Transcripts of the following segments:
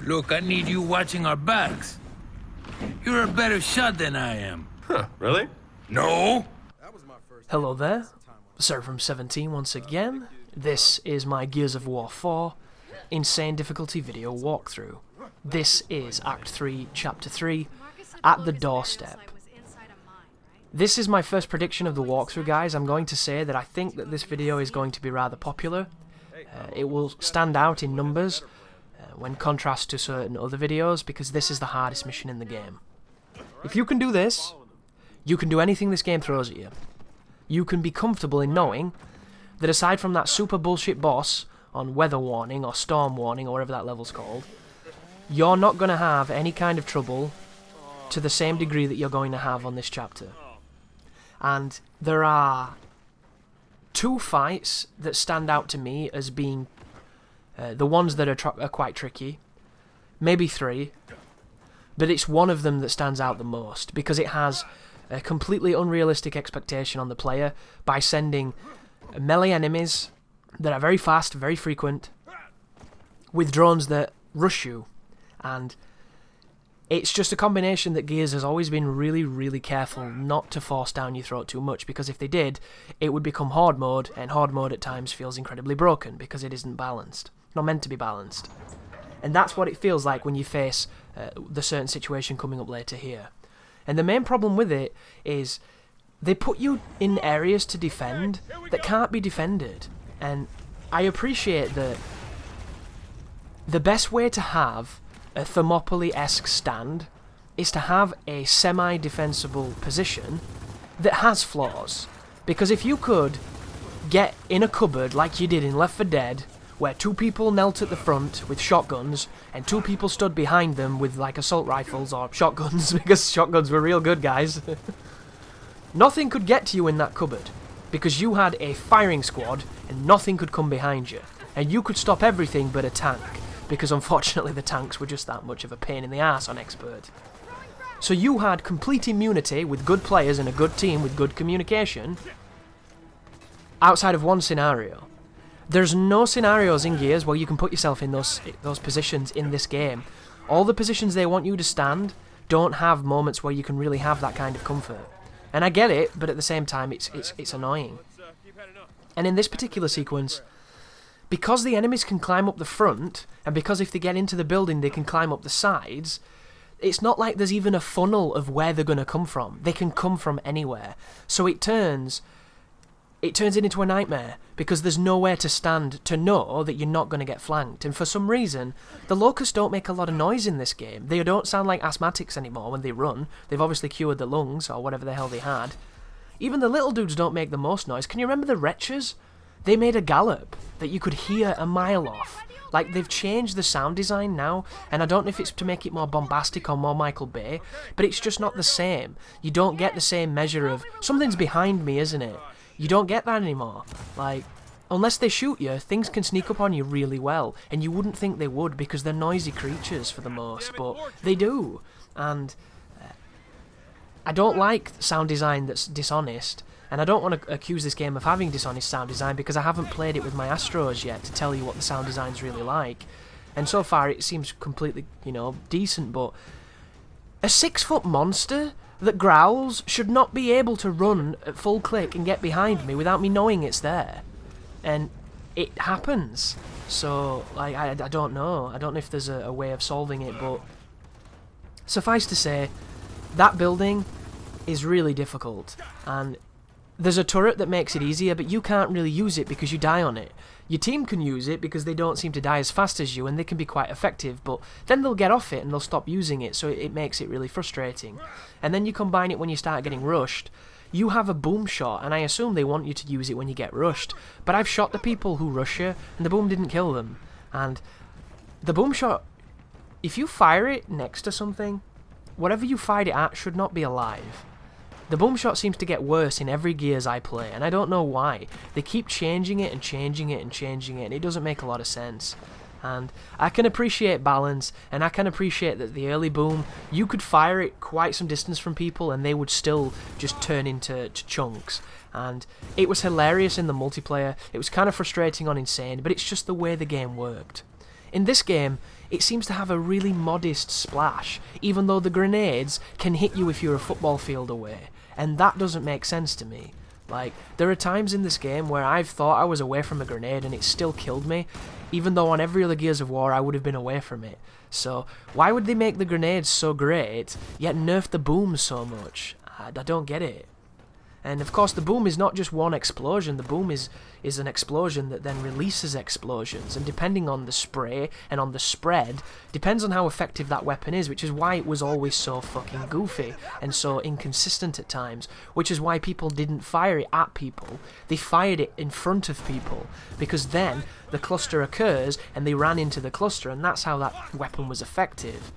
Look, I need you watching our backs. You're a better shot than I am. Huh, really? No? Hello there, Sir from 17 once again. This is my Gears of War 4 Insane Difficulty video walkthrough. This is Act 3, Chapter 3, At the Doorstep. This is my first prediction of the walkthrough, guys. I'm going to say that I think that this video is going to be rather popular. It will stand out in numbers when contrast to certain other videos, because this is the hardest mission in the game. If you can do this, you can do anything this game throws at you. You can be comfortable in knowing that aside from that super bullshit boss on weather warning or storm warning or whatever that level's called, you're not going to have any kind of trouble to the same degree that you're going to have on this chapter. And there are two fights that stand out to me as being the ones that are quite tricky. Maybe three. But it's one of them that stands out the most, because it has a completely unrealistic expectation on the player by sending melee enemies that are very fast, very frequent, with drones that rush you. And it's just a combination that Gears has always been really, really careful not to force down your throat too much, because if they did, it would become horde mode, and horde mode at times feels incredibly broken because it isn't balanced. Not meant to be balanced. And that's what it feels like when you face the certain situation coming up later here. And the main problem with it is they put you in areas to defend that can't be defended. And I appreciate that the best way to have a Thermopylae-esque stand is to have a semi-defensible position that has flaws. Because if you could get in a cupboard like you did in Left 4 Dead, where two people knelt at the front with shotguns and two people stood behind them with like assault rifles or shotguns, because shotguns were real good, guys. Nothing could get to you in that cupboard because you had a firing squad and nothing could come behind you, and you could stop everything but a tank, because unfortunately the tanks were just that much of a pain in the ass on Expert. So you had complete immunity with good players and a good team with good communication outside of one scenario. There's no scenarios in Gears where you can put yourself in those positions in this game. All the positions they want you to stand don't have moments where you can really have that kind of comfort. And I get it, but at the same time it's annoying. And in this particular sequence, because the enemies can climb up the front, and because if they get into the building they can climb up the sides, it's not like there's even a funnel of where they're going to come from. They can come from anywhere. So it turns it into a nightmare, because there's nowhere to stand to know that you're not going to get flanked. And for some reason, the locusts don't make a lot of noise in this game. They don't sound like asthmatics anymore when they run. They've obviously cured the lungs, or whatever the hell they had. Even the little dudes don't make the most noise. Can you remember the wretches? They made a gallop that you could hear a mile off. Like, they've changed the sound design now, and I don't know if it's to make it more bombastic or more Michael Bay, but it's just not the same. You don't get the same measure of, something's behind me, isn't it? You don't get that anymore. Like, unless they shoot you, things can sneak up on you really well, and you wouldn't think they would because they're noisy creatures for the most, but they do. And I don't like sound design that's dishonest, and I don't want to accuse this game of having dishonest sound design because I haven't played it with my Astros yet to tell you what the sound design's really like. And so far it seems completely, decent, but a 6-foot monster that growls should not be able to run at full click and get behind me without me knowing it's there. And it happens. So, like, I don't know. I don't know if there's a way of solving it, but suffice to say, that building is really difficult. And there's a turret that makes it easier, but you can't really use it because you die on it. Your team can use it because they don't seem to die as fast as you, and they can be quite effective, but then they'll get off it and they'll stop using it, so it makes it really frustrating. And then you combine it when you start getting rushed. You have a boom shot, and I assume they want you to use it when you get rushed, but I've shot the people who rush you, and the boom didn't kill them. And the boom shot, if you fire it next to something, whatever you fired it at should not be alive. The boom shot seems to get worse in every Gears I play, and I don't know why. They keep changing it and changing it and changing it, and it doesn't make a lot of sense. And I can appreciate balance, and I can appreciate that the early boom, you could fire it quite some distance from people and they would still just turn into chunks. And it was hilarious in the multiplayer. It was kind of frustrating on Insane, but it's just the way the game worked. In this game, it seems to have a really modest splash, even though the grenades can hit you if you're a football field away, and that doesn't make sense to me. Like, there are times in this game where I've thought I was away from a grenade and it still killed me, even though on every other Gears of War I would have been away from it. So, why would they make the grenades so great, yet nerf the boom so much? I don't get it. And of course the boom is not just one explosion, the boom is an explosion that then releases explosions, and depending on the spray and on the spread, depends on how effective that weapon is, which is why it was always so fucking goofy and so inconsistent at times, which is why people didn't fire it at people, they fired it in front of people, because then the cluster occurs and they ran into the cluster, and that's how that weapon was effective.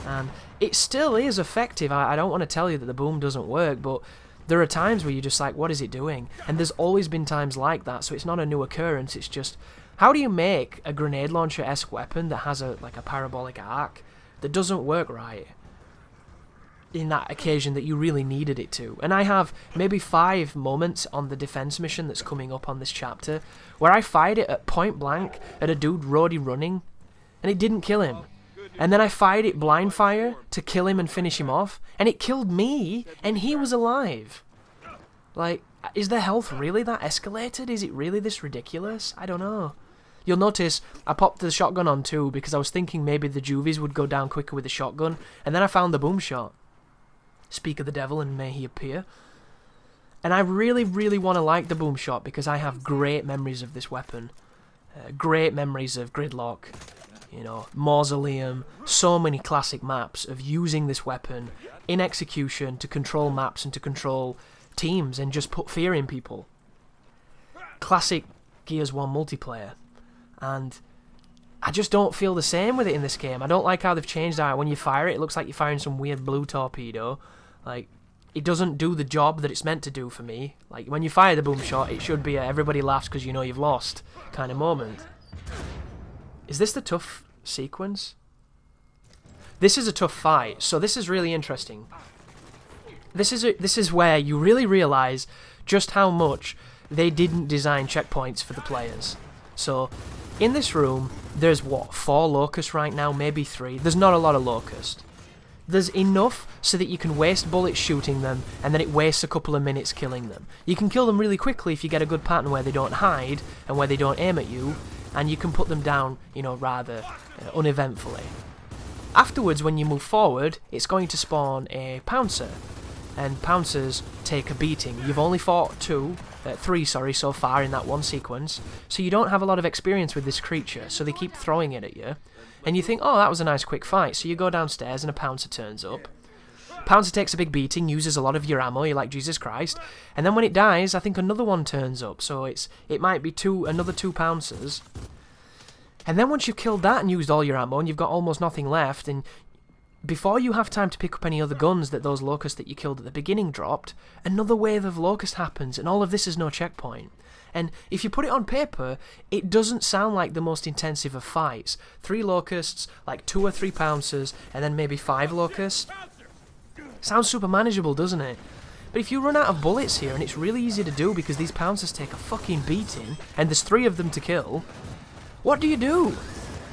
And it still is effective. I don't want to tell you that the boom doesn't work, but there are times where you're just like, what is it doing? And there's always been times like that, so it's not a new occurrence, it's just, how do you make a grenade launcher-esque weapon that has a parabolic arc that doesn't work right in that occasion that you really needed it to? And I have maybe 5 moments on the defense mission that's coming up on this chapter where I fired it at point blank at a dude roadie running, and it didn't kill him. And then I fired it blind fire to kill him and finish him off, and it killed me, and he was alive. Like, is the health really that escalated? Is it really this ridiculous? I don't know. You'll notice I popped the shotgun on too, because I was thinking maybe the juvies would go down quicker with the shotgun, and then I found the boom shot. Speak of the devil, and may he appear. And I really, really want to like the boom shot, because I have great memories of this weapon. Great memories of Gridlock. You know, Mausoleum, so many classic maps of using this weapon in execution to control maps and to control teams and just put fear in people. Classic Gears 1 multiplayer. And I just don't feel the same with it in this game. I don't like how they've changed how when you fire it, it looks like you're firing some weird blue torpedo. Like, it doesn't do the job that it's meant to do for me. Like, when you fire the boom shot, it should be a everybody laughs because you know you've lost kind of moment. Is this the tough sequence? This is a tough fight, so this is really interesting. This is where you really realise just how much they didn't design checkpoints for the players. So, in this room, there's what, 4 locusts right now, maybe 3. There's not a lot of locusts. There's enough so that you can waste bullets shooting them, and then it wastes a couple of minutes killing them. You can kill them really quickly if you get a good pattern where they don't hide, and where they don't aim at you, and you can put them down, you know, rather uneventfully. Afterwards, when you move forward, it's going to spawn a Pouncer, and Pouncers take a beating. You've only fought 3 so far in that one sequence, so you don't have a lot of experience with this creature, so they keep throwing it at you, and you think, oh, that was a nice quick fight, so you go downstairs and a Pouncer turns up. Pouncer takes a big beating, uses a lot of your ammo, you're like, Jesus Christ, and then when it dies, I think another one turns up, so it might be another 2 Pouncers. And then once you've killed that and used all your ammo, and you've got almost nothing left, and before you have time to pick up any other guns that those locusts that you killed at the beginning dropped, another wave of locusts happens, and all of this is no checkpoint. And if you put it on paper, it doesn't sound like the most intensive of fights. 3 locusts, like 2 or 3 Pouncers, and then maybe 5 locusts. Sounds super manageable, doesn't it? But if you run out of bullets here, and it's really easy to do because these Pouncers take a fucking beating, and there's 3 of them to kill, what do you do?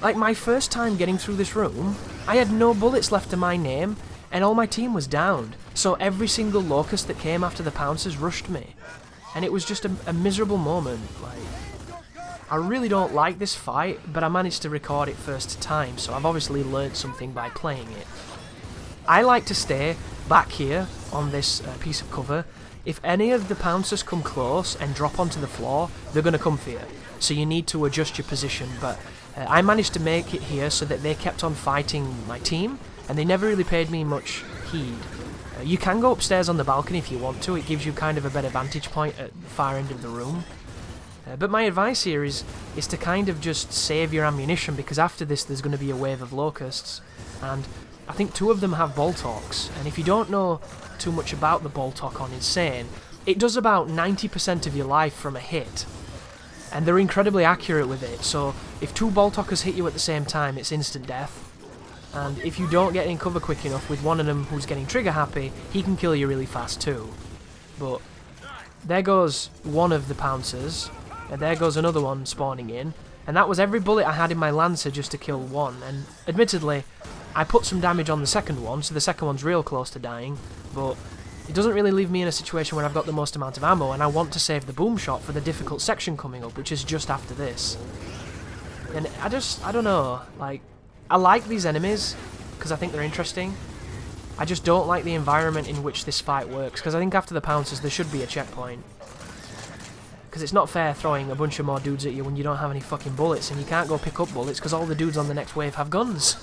Like, my first time getting through this room, I had no bullets left to my name, and all my team was downed. So every single locust that came after the Pouncers rushed me. And it was just a miserable moment. Like, I really don't like this fight, but I managed to record it first time, so I've obviously learned something by playing it. I like to stay back here on this piece of cover. If any of the Pouncers come close and drop onto the floor, they're going to come for you. So you need to adjust your position, but I managed to make it here so that they kept on fighting my team, and they never really paid me much heed. You can go upstairs on the balcony if you want to, it gives you kind of a better vantage point at the far end of the room. But my advice here is to kind of just save your ammunition, because after this there's going to be a wave of locusts, and I think 2 of them have Boltocs, and if you don't know too much about the Boltoc on Insane, it does about 90% of your life from a hit. And they're incredibly accurate with it, so if 2 Boltocers hit you at the same time, it's instant death. And if you don't get in cover quick enough with one of them who's getting trigger happy, he can kill you really fast too. But there goes one of the Pouncers, and there goes another one spawning in, And that was every bullet I had in my Lancer just to kill one. And admittedly, I put some damage on the second one, so the second one's real close to dying, but it doesn't really leave me in a situation where I've got the most amount of ammo, and I want to save the boom shot for the difficult section coming up, which is just after this. And I don't know, like, I like these enemies, because I think they're interesting. I just don't like the environment in which this fight works, because I think after the Pouncers there should be a checkpoint. Because it's not fair throwing a bunch of more dudes at you when you don't have any fucking bullets, and you can't go pick up bullets because all the dudes on the next wave have guns.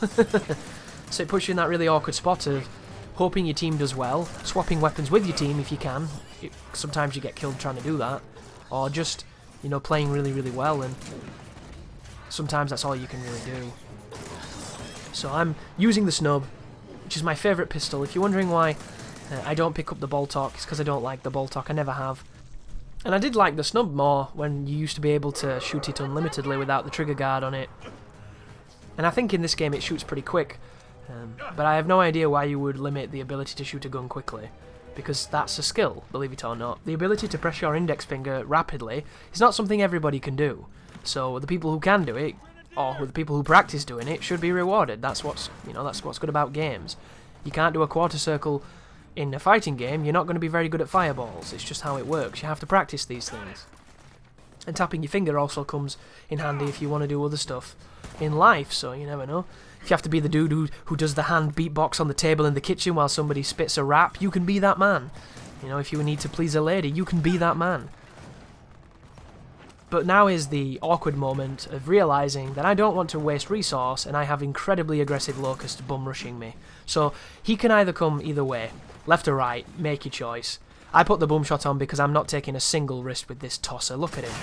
So it puts you in that really awkward spot of hoping your team does well, swapping weapons with your team if you can. Sometimes you get killed trying to do that. Or just, you know, playing really, really well, and sometimes that's all you can really do. So I'm using the snub, which is my favourite pistol. If you're wondering why I don't pick up the Boltok, it's because I don't like the Boltok. I never have. And I did like the snub more when you used to be able to shoot it unlimitedly without the trigger guard on it. And I think in this game it shoots pretty quick. But I have no idea why you would limit the ability to shoot a gun quickly. Because that's a skill, believe it or not. The ability to press your index finger rapidly is not something everybody can do. So the people who can do it, or the people who practice doing it, should be rewarded. That's what's good about games. You can't do a quarter circle in a fighting game. You're not going to be very good at fireballs. It's just how it works. You have to practice these things. And tapping your finger also comes in handy if you want to do other stuff in life, so you never know. If you have to be the dude who does the hand beatbox on the table in the kitchen while somebody spits a rap, you can be that man. You know, if you need to please a lady, you can be that man. But now is the awkward moment of realising that I don't want to waste resource, and I have incredibly aggressive Locust bum rushing me. So he can either come either way, left or right, make your choice. I put the boom shot on because I'm not taking a single risk with this tosser. Look at him.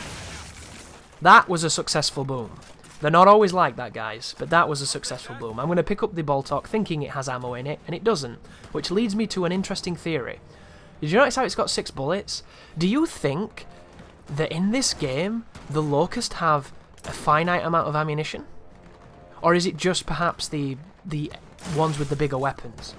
That was a successful boom. They're not always like that, guys, but that was a successful boom. I'm going to pick up the Boltok thinking it has ammo in it, and it doesn't, which leads me to an interesting theory. Did you notice how it's got 6 bullets? Do you think that in this game, the Locust have a finite amount of ammunition? Or is it just perhaps the ones with the bigger weapons?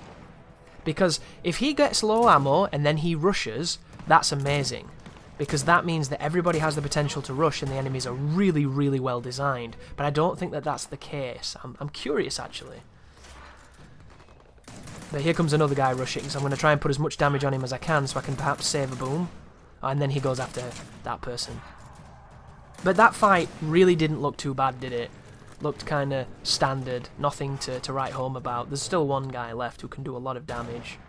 Because if he gets low ammo and then he rushes, that's amazing. Because that means that everybody has the potential to rush and the enemies are really, really well designed. But I don't think that that's the case. I'm curious, actually. But here comes another guy rushing, so I'm going to try and put as much damage on him as I can so I can perhaps save a boom. And then he goes after that person. But that fight really didn't look too bad, did it? Looked kind of standard, nothing to write home about. There's still one guy left who can do a lot of damage.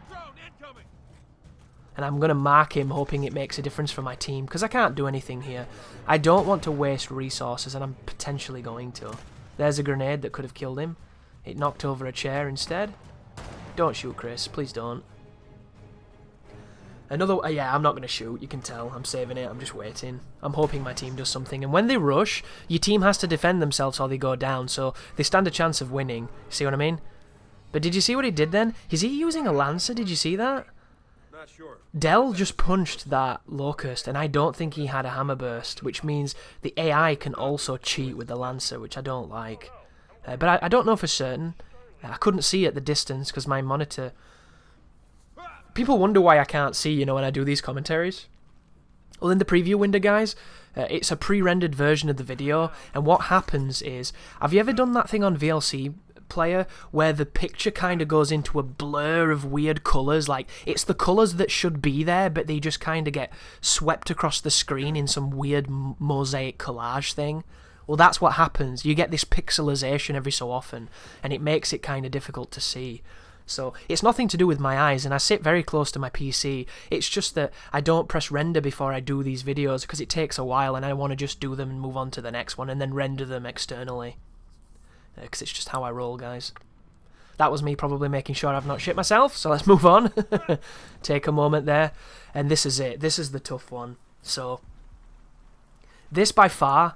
And I'm going to mark him, hoping it makes a difference for my team, because I can't do anything here. I don't want to waste resources, and I'm potentially going to. There's a grenade that could have killed him. It knocked over a chair instead. Don't shoot, Chris. Please don't. Another... yeah, I'm not going to shoot. You can tell. I'm saving it. I'm just waiting. I'm hoping my team does something. And when they rush, your team has to defend themselves or they go down, so they stand a chance of winning. See what I mean? But did you see what he did then? Is he using a Lancer? Did you see that? Not sure. Dell just punched that Locust, and I don't think he had a hammer burst, which means the AI can also cheat with the Lancer, which I don't like. But I don't know for certain. I couldn't see at the distance because my monitor... People wonder why I can't see, you know, when I do these commentaries. Well, in the preview window, guys, it's a pre-rendered version of the video, and what happens is... Have you ever done that thing on VLC Player where the picture kind of goes into a blur of weird colours? Like, it's the colours that should be there, but they just kind of get swept across the screen in some weird mosaic collage thing. Well, that's what happens. You get this pixelization every so often, and it makes it kind of difficult to see. So it's nothing to do with my eyes, and I sit very close to my PC. It's just that I don't press render before I do these videos because it takes a while, and I want to just do them and move on to the next one and then render them externally. Because it's just how I roll, guys. That was me probably making sure I've not shit myself, so let's move on. Take a moment there. And this is it. This is the tough one. So, this by far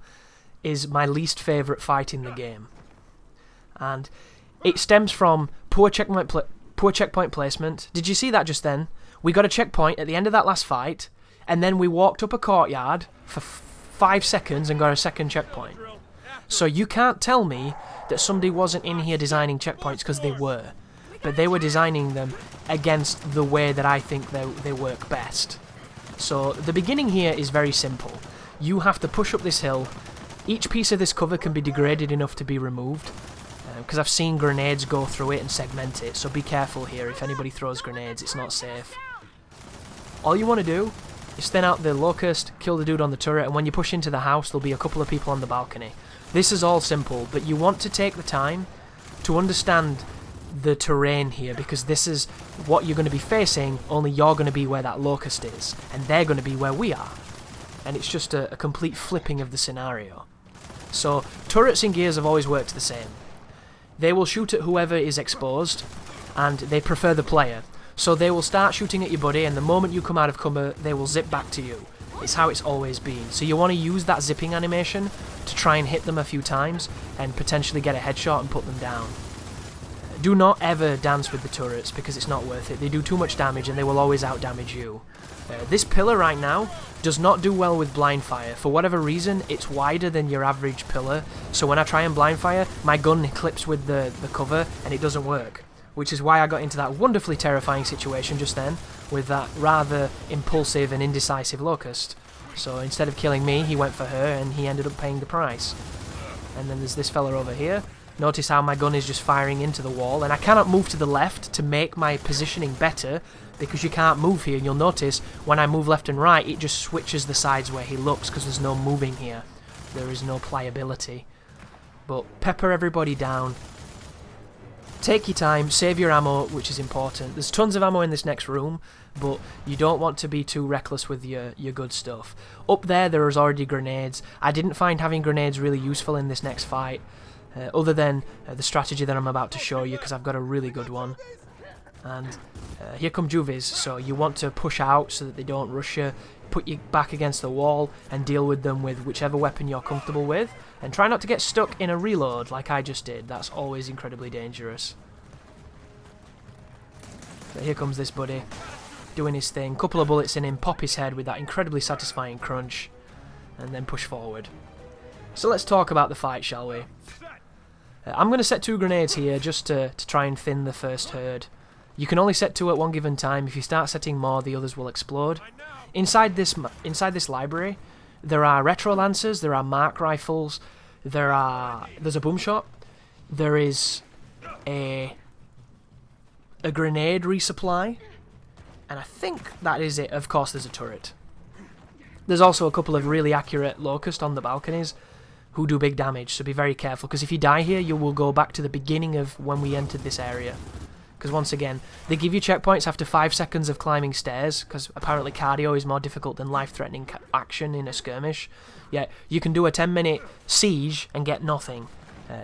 is my least favourite fight in the game. And it stems from poor checkpoint placement. Did you see that just then? We got a checkpoint at the end of that last fight, and then we walked up a courtyard for 5 seconds and got a second checkpoint. So you can't tell me that somebody wasn't in here designing checkpoints, because they were. But they were designing them against the way that I think they work best. So the beginning here is very simple. You have to push up this hill Each piece of this cover can be degraded enough to be removed, because I've seen grenades go through it and segment it, so be careful here. If anybody throws grenades, it's not safe. All you want to do is thin out the locust, kill the dude on the turret, and when you push into the house, there'll be a couple of people on the balcony. This is all simple, but you want to take the time to understand the terrain here, because this is what you're going to be facing, only you're going to be where that locust is, and they're going to be where we are. And it's just a complete flipping of the scenario. So, turrets in Gears have always worked the same. They will shoot at whoever is exposed, and they prefer the player. So they will start shooting at your buddy, and the moment you come out of cover, they will zip back to you. It's how it's always been. So you want to use that zipping animation to try and hit them a few times, and potentially get a headshot and put them down. Do not ever dance with the turrets, because it's not worth it. They do too much damage, and they will always out-damage you. This pillar right now does not do well with blind fire. For whatever reason, it's wider than your average pillar, so when I try and blind fire, my gun clips with the cover, and it doesn't work. Which is why I got into that wonderfully terrifying situation just then, with that rather impulsive and indecisive locust. So instead of killing me, he went for her, and he ended up paying the price. And then there's this fella over here. Notice how my gun is just firing into the wall, and I cannot move to the left to make my positioning better, because you can't move here. You'll notice when I move left and right, it just switches the sides where he looks, because there's no moving here. There is no pliability. But pepper everybody down. Take your time, save your ammo, which is important. There's tons of ammo in this next room, but you don't want to be too reckless with your good stuff. Up there is already grenades. I didn't find having grenades really useful in this next fight, other than the strategy that I'm about to show you, because I've got a really good one. And here come juvies, so you want to push out so that they don't rush you, put your back against the wall, and deal with them with whichever weapon you're comfortable with, and try not to get stuck in a reload like I just did. That's always incredibly dangerous. But here comes this buddy, doing his thing. Couple of bullets in him, pop his head with that incredibly satisfying crunch, and then push forward. So let's talk about the fight, shall we? I'm going to set 2 grenades here just to try and thin the first herd. You can only set 2 at one given time. If you start setting more, the others will explode. Inside this library, there are retro lancers, there are mark rifles, there's a boom shot, there is a grenade resupply, and I think that is it. Of course, there's a turret. There's also a couple of really accurate locust on the balconies who do big damage, so be very careful, because if you die here, you will go back to the beginning of when we entered this area. Because once again, they give you checkpoints after 5 seconds of climbing stairs, because apparently cardio is more difficult than life-threatening action in a skirmish. Yet you can do a 10-minute siege and get nothing.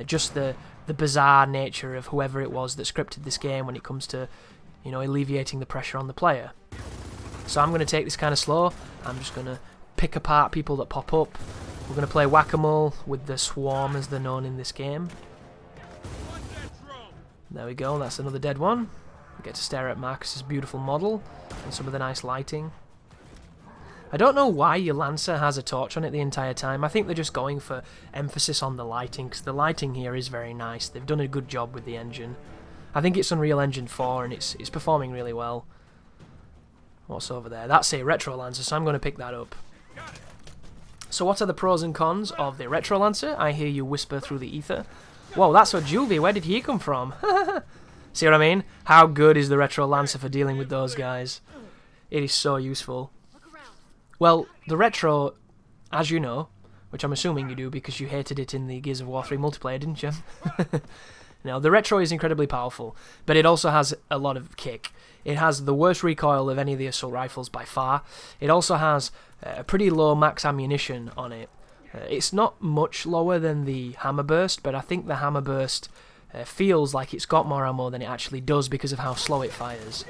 Just the bizarre nature of whoever it was that scripted this game when it comes to, you know, alleviating the pressure on the player. So I'm going to take this kind of slow. I'm just going to pick apart people that pop up. We're going to play whack-a-mole with the swarm, as they're known in this game. There we go, that's another dead one. We get to stare at Marcus's beautiful model and some of the nice lighting. I don't know why your Lancer has a torch on it the entire time. I think they're just going for emphasis on the lighting, because the lighting here is very nice. They've done a good job with the engine. I think it's Unreal Engine 4 and it's performing really well. What's over there? That's a Retro Lancer, so I'm going to pick that up. So what are the pros and cons of the Retro Lancer? I hear you whisper through the ether. Whoa, that's a juvie. Where did he come from? See what I mean? How good is the Retro Lancer for dealing with those guys? It is so useful. Well, the Retro, as you know, which I'm assuming you do because you hated it in the Gears of War 3 multiplayer, didn't you? Now, the Retro is incredibly powerful, but it also has a lot of kick. It has the worst recoil of any of the assault rifles by far. It also has a pretty low max ammunition on it. It's not much lower than the Hammerburst, but I think the Hammerburst feels like it's got more ammo than it actually does because of how slow it fires.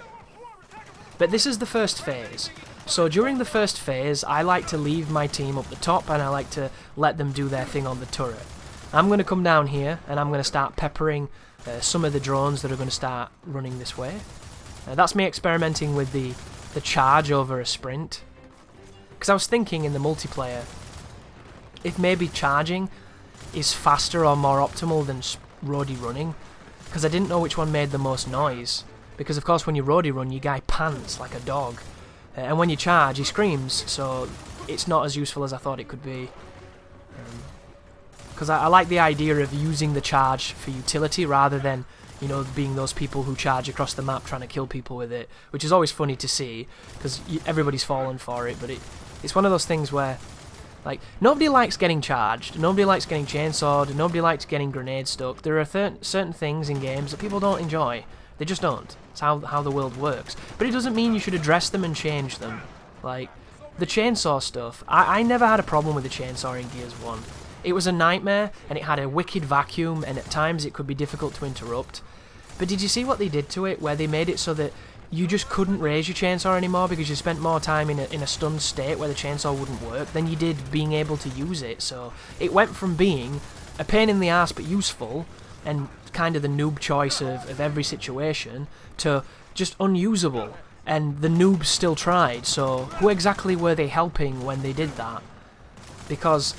But this is the first phase. So during the first phase, I like to leave my team up the top and I like to let them do their thing on the turret. I'm going to come down here and I'm going to start peppering some of the drones that are going to start running this way. That's me experimenting with the charge over a sprint. Because I was thinking in the multiplayer, if maybe charging is faster or more optimal than roadie running, because I didn't know which one made the most noise. Because of course when you roadie run, your guy pants like a dog, and when you charge, he screams. So it's not as useful as I thought it could be. because I like the idea of using the charge for utility rather than, you know, being those people who charge across the map trying to kill people with it, which is always funny to see, because everybody's fallen for it, but it's one of those things where, like, nobody likes getting charged, nobody likes getting chainsawed, nobody likes getting grenade stuck. There are certain things in games that people don't enjoy. They just don't. It's how the world works. But it doesn't mean you should address them and change them. Like, the chainsaw stuff, I never had a problem with the chainsaw in Gears 1. It was a nightmare, and it had a wicked vacuum, and at times it could be difficult to interrupt. But did you see what they did to it, where they made it so that you just couldn't raise your chainsaw anymore because you spent more time in a stunned state where the chainsaw wouldn't work than you did being able to use it. So it went from being a pain in the ass but useful and kind of the noob choice of every situation to just unusable. And the noobs still tried, so who exactly were they helping when they did that? Because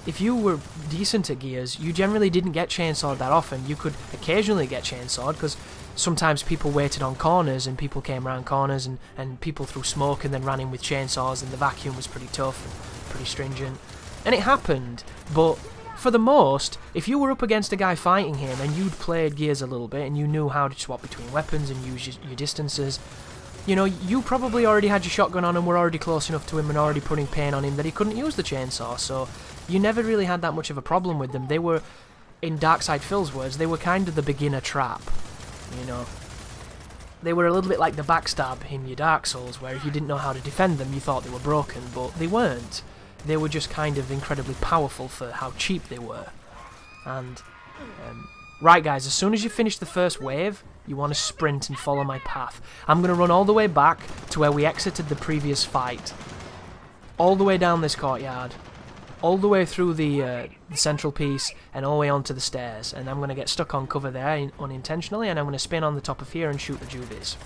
if you were decent at Gears, you generally didn't get chainsawed that often. You could occasionally get chainsawed because sometimes people waited on corners and people came around corners and people threw smoke and then ran in with chainsaws, and the vacuum was pretty tough and pretty stringent. And it happened, but for the most, if you were up against a guy fighting him and you'd played Gears a little bit and you knew how to swap between weapons and use your distances, you know, you probably already had your shotgun on and were already close enough to him and already putting pain on him that he couldn't use the chainsaw, so you never really had that much of a problem with them. They were, in Darkside Phil's words, they were kind of the beginner trap, you know. They were a little bit like the backstab in your Dark Souls, where if you didn't know how to defend them, you thought they were broken, but they weren't. They were just kind of incredibly powerful for how cheap they were. And, right guys, as soon as you finish the first wave, you want to sprint and follow my path. I'm going to run all the way back to where we exited the previous fight. All the way down this courtyard. All the way through the central piece and all the way onto the stairs. And I'm going to get stuck on cover there unintentionally, and I'm going to spin on the top of here and shoot the juvies.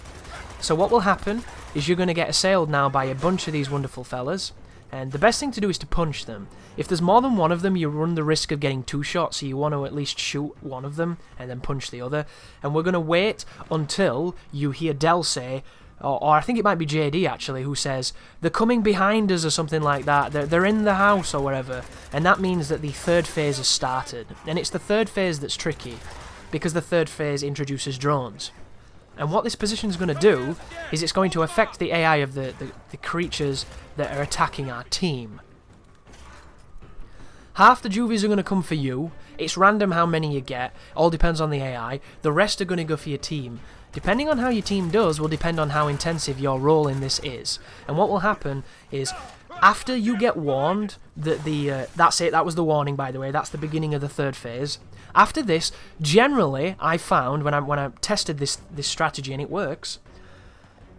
So what will happen is you're going to get assailed now by a bunch of these wonderful fellas. And the best thing to do is to punch them. If there's more than one of them, you run the risk of getting two shots, so you want to at least shoot one of them and then punch the other. And we're going to wait until you hear Del say, or I think it might be JD actually, who says, they're coming behind us or something like that, they're in the house or wherever. And that means that the third phase has started. And it's the third phase that's tricky, because the third phase introduces drones. And what this position is going to do is it's going to affect the AI of the creatures that are attacking our team. Half the juvies are going to come for you. It's random how many you get. All depends on the AI. The rest are going to go for your team. Depending on how your team does will depend on how intensive your role in this is. And what will happen is, after you get warned that that's it, that was the warning by the way, that's the beginning of the third phase. After this, generally, I found, when I tested this strategy, and it works,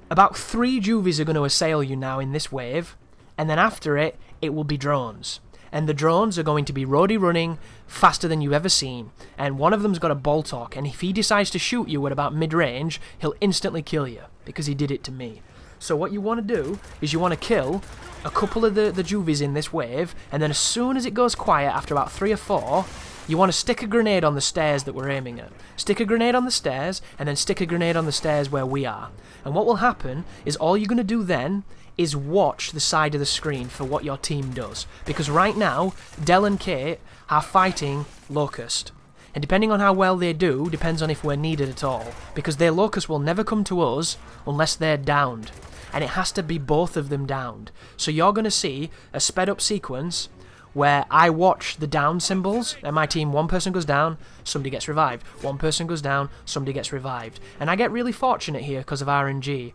about 3 juvies are going to assail you now in this wave, and then after it, it will be drones. And the drones are going to be roadie running faster than you've ever seen, and one of them's got a bolt-hawk, and if he decides to shoot you at about mid-range, he'll instantly kill you, because he did it to me. So what you want to do is you want to kill a couple of the juvies in this wave, and then as soon as it goes quiet, after about 3 or 4, you want to stick a grenade on the stairs that we're aiming at. Stick a grenade on the stairs, and then stick a grenade on the stairs where we are. And what will happen is all you're going to do then is watch the side of the screen for what your team does. Because right now, Del and Kate are fighting Locust. And depending on how well they do, depends on if we're needed at all. Because their Locust will never come to us unless they're downed. And it has to be both of them downed. So you're going to see a sped up sequence where I watch the down symbols, and my team, one person goes down, somebody gets revived. One person goes down, somebody gets revived. And I get really fortunate here because of RNG.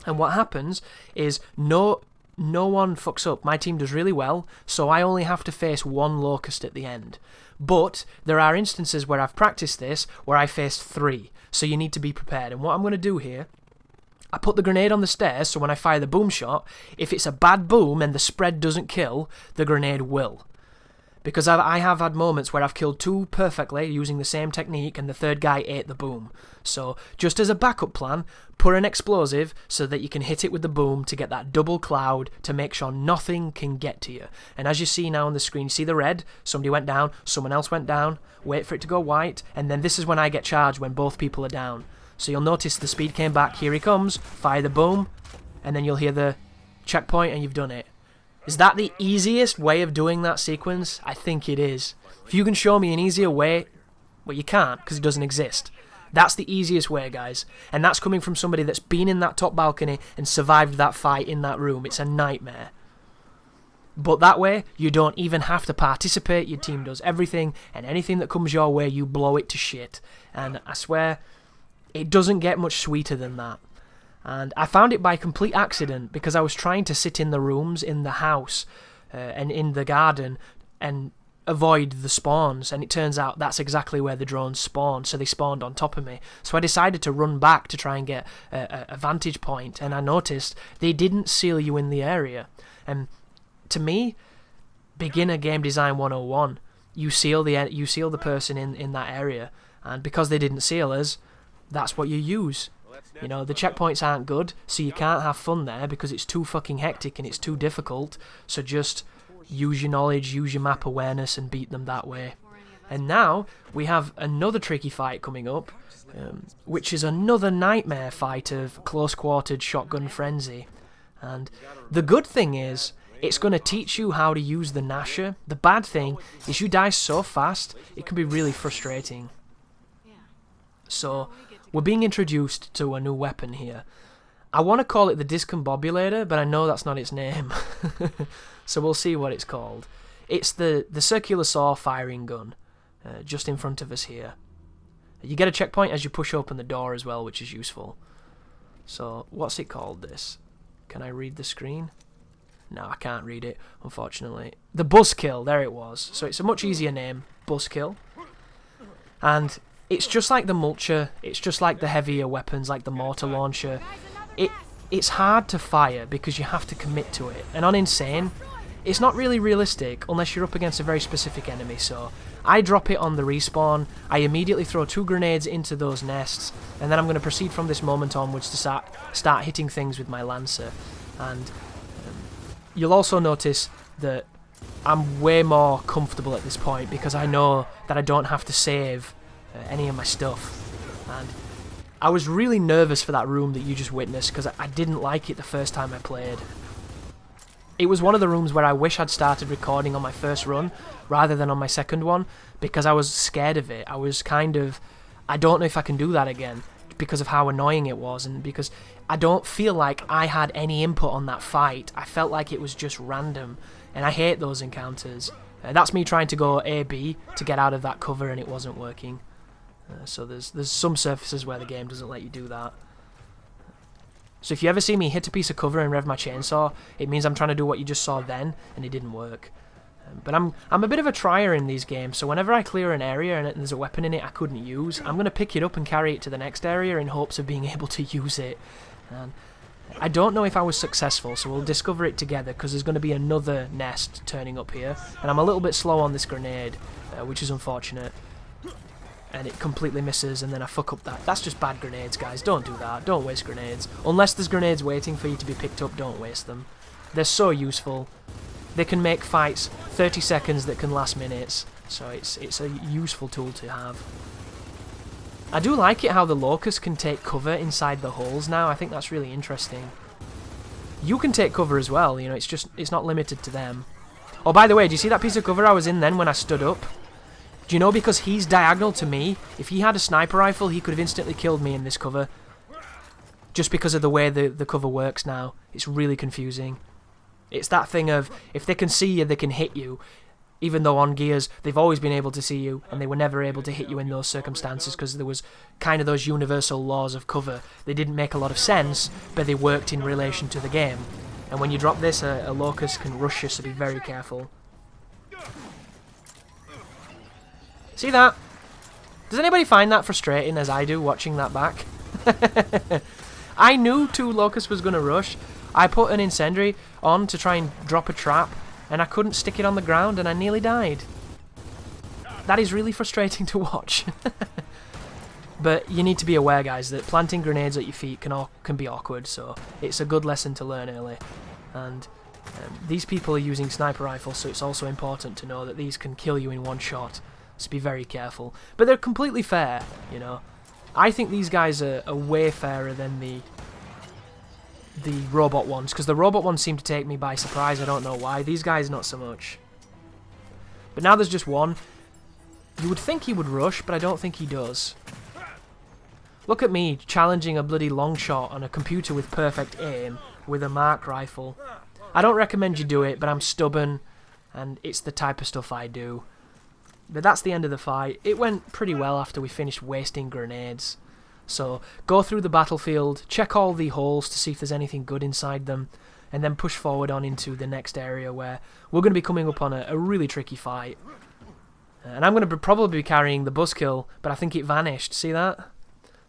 And what happens is no one fucks up. My team does really well, so I only have to face one Locust at the end. But there are instances where I've practiced this, where I faced 3. So you need to be prepared. And what I'm going to do here, I put the grenade on the stairs, so when I fire the boom shot, if it's a bad boom and the spread doesn't kill, the grenade will. Because I have had moments where I've killed 2 perfectly using the same technique and the third guy ate the boom. So, just as a backup plan, put an explosive so that you can hit it with the boom to get that double cloud to make sure nothing can get to you. And as you see now on the screen, see the red? Somebody went down, someone else went down, wait for it to go white, and then this is when I get charged when both people are down. So you'll notice the speed came back, here he comes, fire the boom, and then you'll hear the checkpoint and you've done it. Is that the easiest way of doing that sequence? I think it is. If you can show me an easier way, well, you can't, because it doesn't exist. That's the easiest way, guys. And that's coming from somebody that's been in that top balcony and survived that fight in that room. It's a nightmare. But that way, you don't even have to participate. Your team does everything, and anything that comes your way, you blow it to shit. And I swear, it doesn't get much sweeter than that. And I found it by complete accident, because I was trying to sit in the rooms in the house and in the garden and avoid the spawns, and it turns out that's exactly where the drones spawned, so they spawned on top of me. So I decided to run back to try and get a vantage point, and I noticed they didn't seal you in the area. And to me, beginner game design 101, you seal the person in that area, and because they didn't seal us, that's what you use. You know, the checkpoints aren't good, so you can't have fun there because it's too fucking hectic and it's too difficult, so just use your knowledge, use your map awareness, and beat them that way. And now, we have another tricky fight coming up, which is another nightmare fight of close-quartered shotgun frenzy. And the good thing is, it's going to teach you how to use the Gnasher. The bad thing is you die so fast, it can be really frustrating. So, we're being introduced to a new weapon here. I want to call it the Discombobulator, but I know that's not its name. So we'll see what it's called. It's the circular saw firing gun, just in front of us here. You get a checkpoint as you push open the door as well, which is useful. So, what's it called, this? Can I read the screen? No, I can't read it, unfortunately. The Buzzkill, there it was. So it's a much easier name, Buzzkill. And it's just like the Mulcher, it's just like the heavier weapons, like the mortar launcher. It's hard to fire because you have to commit to it. And on Insane, it's not really realistic unless you're up against a very specific enemy. So I drop it on the respawn, I immediately throw 2 grenades into those nests, and then I'm going to proceed from this moment onwards to start hitting things with my Lancer. And you'll also notice that I'm way more comfortable at this point because I know that I don't have to save any of my stuff. And I was really nervous for that room that you just witnessed because I didn't like it the first time I played. It was one of the rooms where I wish I'd started recording on my first run rather than on my second one because I was scared of it. I was kind of, I don't know if I can do that again because of how annoying it was and because I don't feel like I had any input on that fight. I felt like it was just random and I hate those encounters. That's me trying to go A-B to get out of that cover and it wasn't working. So there's some surfaces where the game doesn't let you do that. So if you ever see me hit a piece of cover and rev my chainsaw, it means I'm trying to do what you just saw then, and it didn't work. But I'm a bit of a trier in these games, so whenever I clear an area and there's a weapon in it I couldn't use, I'm going to pick it up and carry it to the next area in hopes of being able to use it. And I don't know if I was successful, so we'll discover it together, because there's going to be another nest turning up here, and I'm a little bit slow on this grenade, which is unfortunate. And it completely misses, and then I fuck up that. That's just bad grenades, guys. Don't do that. Don't waste grenades. Unless there's grenades waiting for you to be picked up, don't waste them. They're so useful. They can make fights 30 seconds that can last minutes, so it's a useful tool to have. I do like it how the locusts can take cover inside the holes now. I think that's really interesting. You can take cover as well, you know, it's not limited to them. Oh, by the way, do you see that piece of cover I was in then when I stood up? Do you know, because he's diagonal to me, if he had a sniper rifle, he could have instantly killed me in this cover. Just because of the way the cover works now. It's really confusing. It's that thing of, if they can see you, they can hit you. Even though on Gears, they've always been able to see you, and they were never able to hit you in those circumstances, because there was kind of those universal laws of cover. They didn't make a lot of sense, but they worked in relation to the game. And when you drop this, a locust can rush you, so be very careful. See that? Does anybody find that frustrating as I do, watching that back? I knew 2 locusts was going to rush. I put an incendiary on to try and drop a trap, and I couldn't stick it on the ground, and I nearly died. That is really frustrating to watch. But you need to be aware, guys, that planting grenades at your feet can be awkward, so it's a good lesson to learn early. And these people are using sniper rifles, so it's also important to know that these can kill you in one shot. So be very careful. But they're completely fair, you know. I think these guys are way fairer than the robot ones, because the robot ones seem to take me by surprise. I don't know why. These guys, not so much. But now there's just one. You would think he would rush, but I don't think he does. Look at me challenging a bloody long shot on a computer with perfect aim with a mark rifle. I don't recommend you do it, but I'm stubborn, and it's the type of stuff I do. But that's the end of the fight. It went pretty well after we finished wasting grenades. So, go through the battlefield, check all the holes to see if there's anything good inside them, and then push forward on into the next area where we're going to be coming up on a really tricky fight. And I'm going to probably be carrying the buzzkill, but I think it vanished. See that?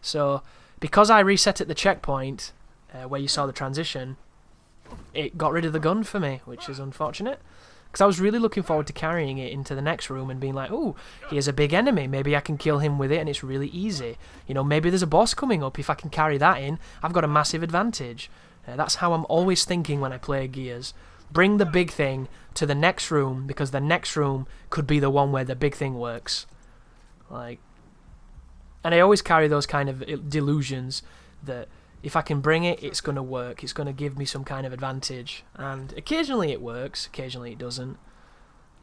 So, because I reset at the checkpoint, where you saw the transition, it got rid of the gun for me, which is unfortunate. Because I was really looking forward to carrying it into the next room and being like, ooh, here's a big enemy, maybe I can kill him with it and it's really easy. You know, maybe there's a boss coming up, if I can carry that in, I've got a massive advantage. That's how I'm always thinking when I play Gears. Bring the big thing to the next room, because the next room could be the one where the big thing works. Like, and I always carry those kind of delusions that if I can bring it, it's going to work. It's going to give me some kind of advantage. And occasionally it works, occasionally it doesn't.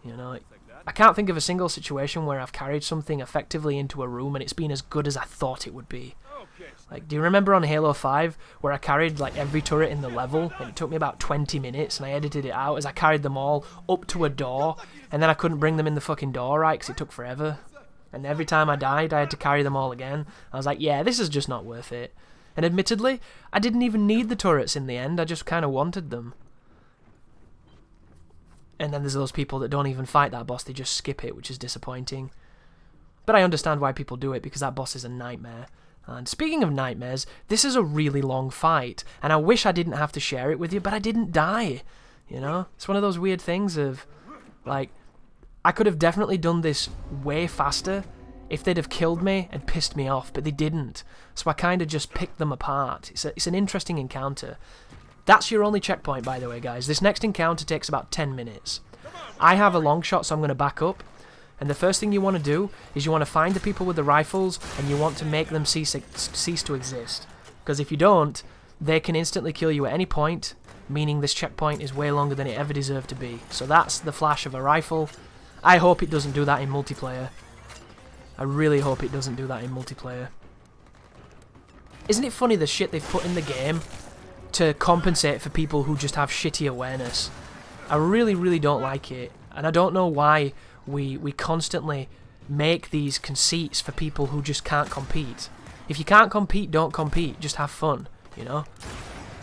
You know, I can't think of a single situation where I've carried something effectively into a room and it's been as good as I thought it would be. Like, do you remember on Halo 5 where I carried like every turret in the level and it took me about 20 minutes and I edited it out as I carried them all up to a door and then I couldn't bring them in the fucking door right because it took forever. And every time I died, I had to carry them all again. I was like, yeah, this is just not worth it. And admittedly, I didn't even need the turrets in the end, I just kind of wanted them. And then there's those people that don't even fight that boss, they just skip it, which is disappointing. But I understand why people do it, because that boss is a nightmare. And speaking of nightmares, this is a really long fight, and I wish I didn't have to share it with you, but I didn't die. You know? It's one of those weird things of, like, I could have definitely done this way faster if they'd have killed me and pissed me off, but they didn't. So I kind of just picked them apart. It's an interesting encounter. That's your only checkpoint, by the way, guys. This next encounter takes about 10 minutes. I have a long shot, so I'm going to back up. And the first thing you want to do is you want to find the people with the rifles, and you want to make them cease to exist. Because if you don't, they can instantly kill you at any point, meaning this checkpoint is way longer than it ever deserved to be. So that's the flash of a rifle. I hope it doesn't do that in multiplayer. I really hope it doesn't do that in multiplayer. Isn't it funny the shit they've put in the game to compensate for people who just have shitty awareness? I really, really don't like it. And I don't know why we constantly make these conceits for people who just can't compete. If you can't compete, don't compete. Just have fun, you know?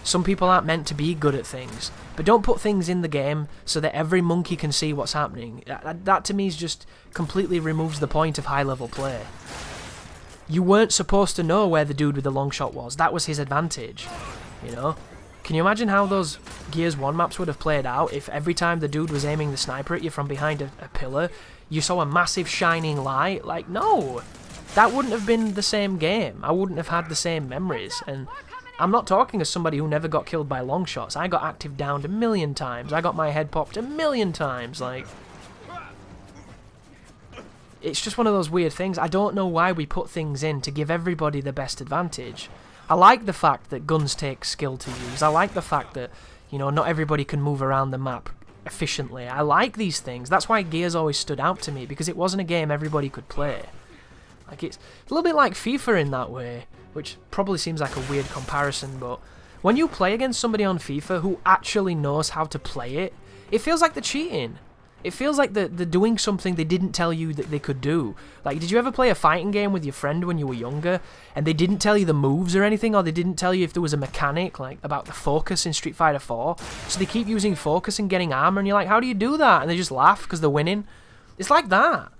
Some people aren't meant to be good at things. But don't put things in the game so that every monkey can see what's happening. That to me is just completely removes the point of high-level play. You weren't supposed to know where the dude with the long shot was. That was his advantage, you know? Can you imagine how those Gears 1 maps would have played out if every time the dude was aiming the sniper at you from behind a pillar, you saw a massive shining light? Like, no! That wouldn't have been the same game. I wouldn't have had the same memories, and I'm not talking as somebody who never got killed by long shots. I got active downed a million times. I got my head popped a million times. Like, it's just one of those weird things. I don't know why we put things in to give everybody the best advantage. I like the fact that guns take skill to use. I like the fact that, you know, not everybody can move around the map efficiently. I like these things. That's why Gears always stood out to me, because it wasn't a game everybody could play. Like, it's a little bit like FIFA in that way, which probably seems like a weird comparison, but when you play against somebody on FIFA who actually knows how to play it, it feels like they're cheating. It feels like they're doing something they didn't tell you that they could do. Like, did you ever play a fighting game with your friend when you were younger, and they didn't tell you the moves or anything, or they didn't tell you if there was a mechanic, like, about the focus in Street Fighter 4? So they keep using focus and getting armor, and you're like, how do you do that? And they just laugh because they're winning. It's like that.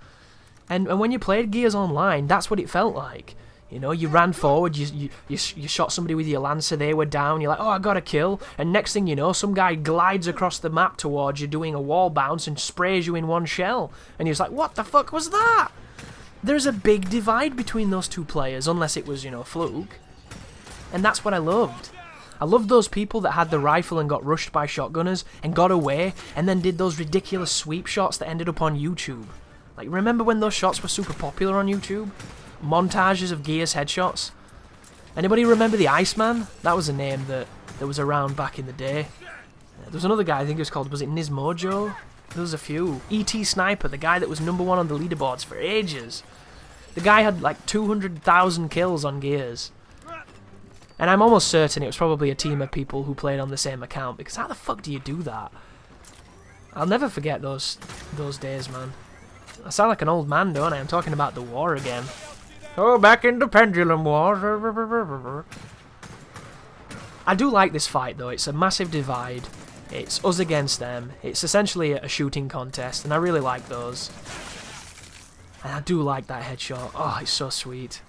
And when you played Gears Online, that's what it felt like. You know, you ran forward, you shot somebody with your Lancer, they were down, you're like, oh, I got a kill, and next thing you know, some guy glides across the map towards you doing a wall bounce and sprays you in one shell, and you're just like, what the fuck was that? There's a big divide between those two players, unless it was, you know, fluke. And that's what I loved. I loved those people that had the rifle and got rushed by shotgunners, and got away, and then did those ridiculous sweep shots that ended up on YouTube. Like, remember when those shots were super popular on YouTube? Montages of Gears headshots. Anybody remember the Iceman? That was a name that was around back in the day. There was another guy, I think it was called, was it Nizmojo? There's a few. E.T. Sniper, the guy that was #1 on the leaderboards for ages. The guy had like 200,000 kills on Gears. And I'm almost certain it was probably a team of people who played on the same account, because how the fuck do you do that? I'll never forget those days, man. I sound like an old man, don't I? I'm talking about the war again. Oh, back in the Pendulum War. I do like this fight, though. It's a massive divide. It's us against them. It's essentially a shooting contest, and I really like those. And I do like that headshot. Oh, it's so sweet.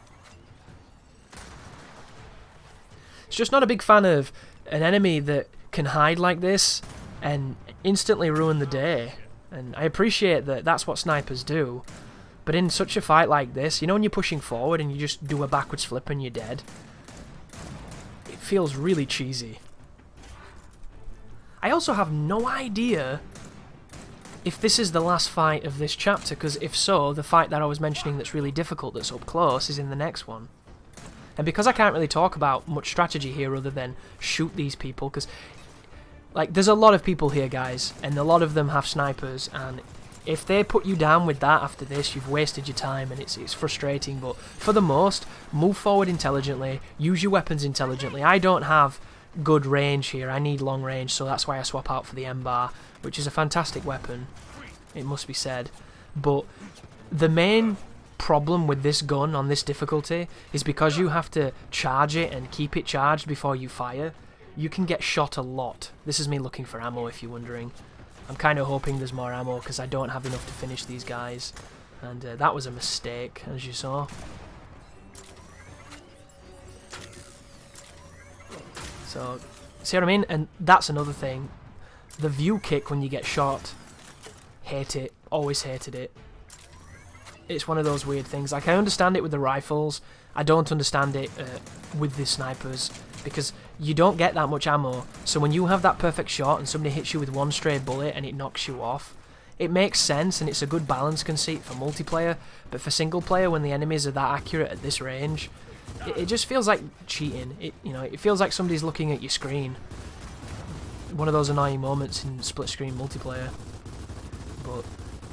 It's just not a big fan of an enemy that can hide like this and instantly ruin the day. And I appreciate that that's what snipers do. But in such a fight like this, you know when you're pushing forward and you just do a backwards flip and you're dead? It feels really cheesy. I also have no idea if this is the last fight of this chapter, because if so, the fight that I was mentioning that's really difficult, that's up close, is in the next one. And because I can't really talk about much strategy here other than shoot these people, because like there's a lot of people here, guys, and a lot of them have snipers, and if they put you down with that after this, you've wasted your time, and it's frustrating. But for the most, move forward intelligently, use your weapons intelligently. I don't have good range here, I need long range, so that's why I swap out for the M-bar, which is a fantastic weapon, it must be said. But the main problem with this gun on this difficulty is because you have to charge it and keep it charged before you fire, you can get shot a lot. This is me looking for ammo, if you're wondering. I'm kind of hoping there's more ammo because I don't have enough to finish these guys, and that was a mistake, as you saw. So, see what I mean? And that's another thing. The view kick when you get shot, hate it, always hated it. It's one of those weird things. Like, I understand it with the rifles, I don't understand it with the snipers, because you don't get that much ammo, so when you have that perfect shot and somebody hits you with one stray bullet and it knocks you off, it makes sense and it's a good balance conceit for multiplayer, but for single player, when the enemies are that accurate at this range, it just feels like cheating. It feels like somebody's looking at your screen. One of those annoying moments in split screen multiplayer. But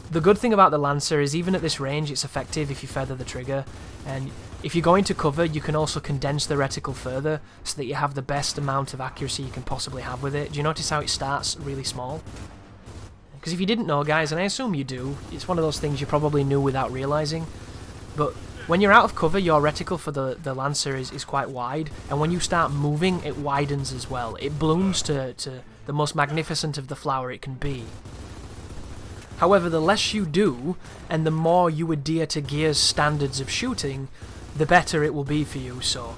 the good thing about the Lancer is even at this range it's effective if you feather the trigger, and if you go into cover you can also condense the reticle further so that you have the best amount of accuracy you can possibly have with it. Do you notice how it starts really small? Because if you didn't know, guys, and I assume you do, it's one of those things you probably knew without realising, but when you're out of cover, your reticle for the Lancer is quite wide, and when you start moving, it widens as well. It blooms to the most magnificent of the flower it can be. However, the less you do, and the more you adhere to Gears' standards of shooting, the better it will be for you. So,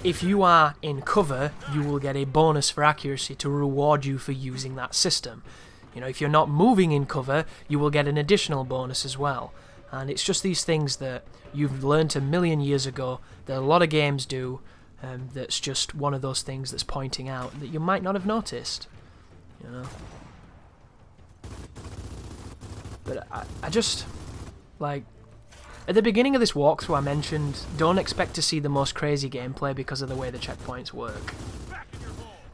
if you are in cover, you will get a bonus for accuracy to reward you for using that system. You know, if you're not moving in cover, you will get an additional bonus as well. And it's just these things that you've learned a million years ago that a lot of games do, that's just one of those things that's pointing out that you might not have noticed, you know. But I just, like, at the beginning of this walkthrough I mentioned, don't expect to see the most crazy gameplay because of the way the checkpoints work.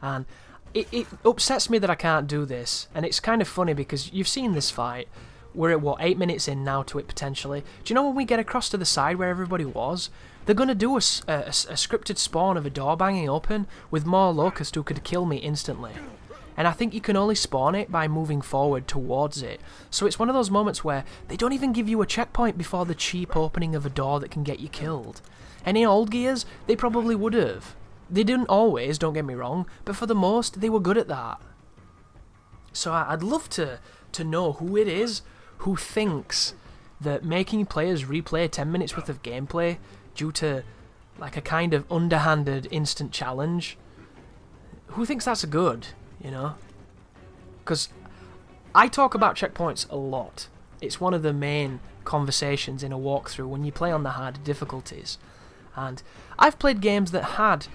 And it upsets me that I can't do this, and it's kind of funny because you've seen this fight. We're at, what, 8 minutes in now to it, potentially. Do you know when we get across to the side where everybody was? They're going to do a scripted spawn of a door banging open with more locusts who could kill me instantly. And I think you can only spawn it by moving forward towards it. So it's one of those moments where they don't even give you a checkpoint before the cheap opening of a door that can get you killed. And in old Gears, they probably would have. They didn't always, don't get me wrong, but for the most, they were good at that. So I'd love to know who it is who thinks that making players replay 10 minutes worth of gameplay due to like a kind of underhanded instant challenge, who thinks that's good, you know? Because I talk about checkpoints a lot. It's one of the main conversations in a walkthrough when you play on the harder difficulties. And I've played games that had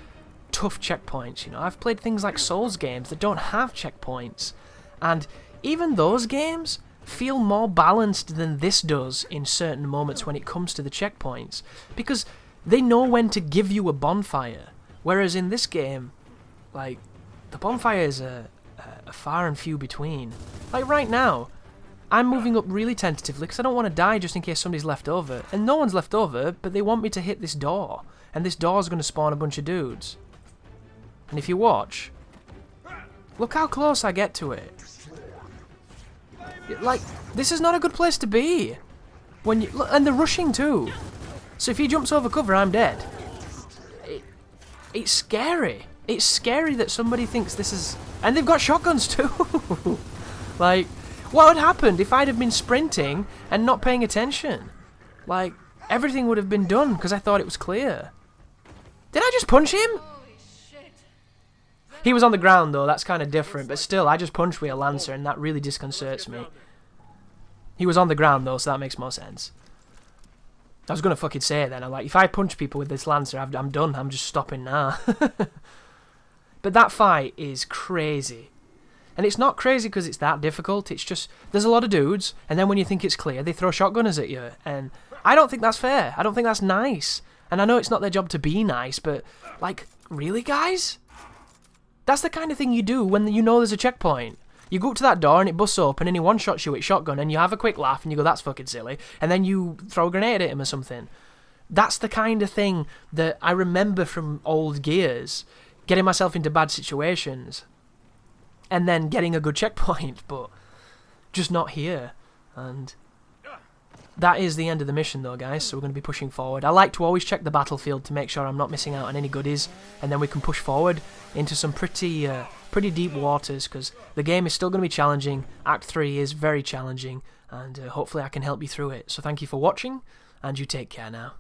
tough checkpoints, you know. I've played things like Souls games that don't have checkpoints. And even those games feel more balanced than this does in certain moments when it comes to the checkpoints, because they know when to give you a bonfire, whereas in this game, like, the bonfires are far and few between. Like right now, I'm moving up really tentatively because I don't want to die just in case somebody's left over. And no one's left over, but they want me to hit this door. And this door's going to spawn a bunch of dudes. And if you watch, look how close I get to it. Like, this is not a good place to be. When you look, and they're rushing too. So if he jumps over cover, I'm dead. It's scary. It's scary that somebody thinks this is... And they've got shotguns too. Like, what would happen if I'd have been sprinting and not paying attention? Like, everything would have been done because I thought it was clear. Did I just punch him? He was on the ground though, that's kind of different, but still, I just punched with a lancer and that really disconcerts me. He was on the ground though, so that makes more sense. I was gonna fucking say it then, I'm like, if I punch people with this lancer, I'm done, I'm just stopping now. But that fight is crazy. And it's not crazy because it's that difficult, it's just, there's a lot of dudes, and then when you think it's clear, they throw shotgunners at you, and I don't think that's fair, I don't think that's nice. And I know it's not their job to be nice, but, like, really, guys? That's the kind of thing you do when you know there's a checkpoint. You go up to that door and it busts open and he one-shots you with shotgun and you have a quick laugh and you go, that's fucking silly. And then you throw a grenade at him or something. That's the kind of thing that I remember from old Gears. Getting myself into bad situations. And then getting a good checkpoint, but just not here. And that is the end of the mission though, guys, so we're going to be pushing forward. I like to always check the battlefield to make sure I'm not missing out on any goodies, and then we can push forward into some pretty deep waters, because the game is still going to be challenging. Act 3 is very challenging, and hopefully I can help you through it. So thank you for watching, and you take care now.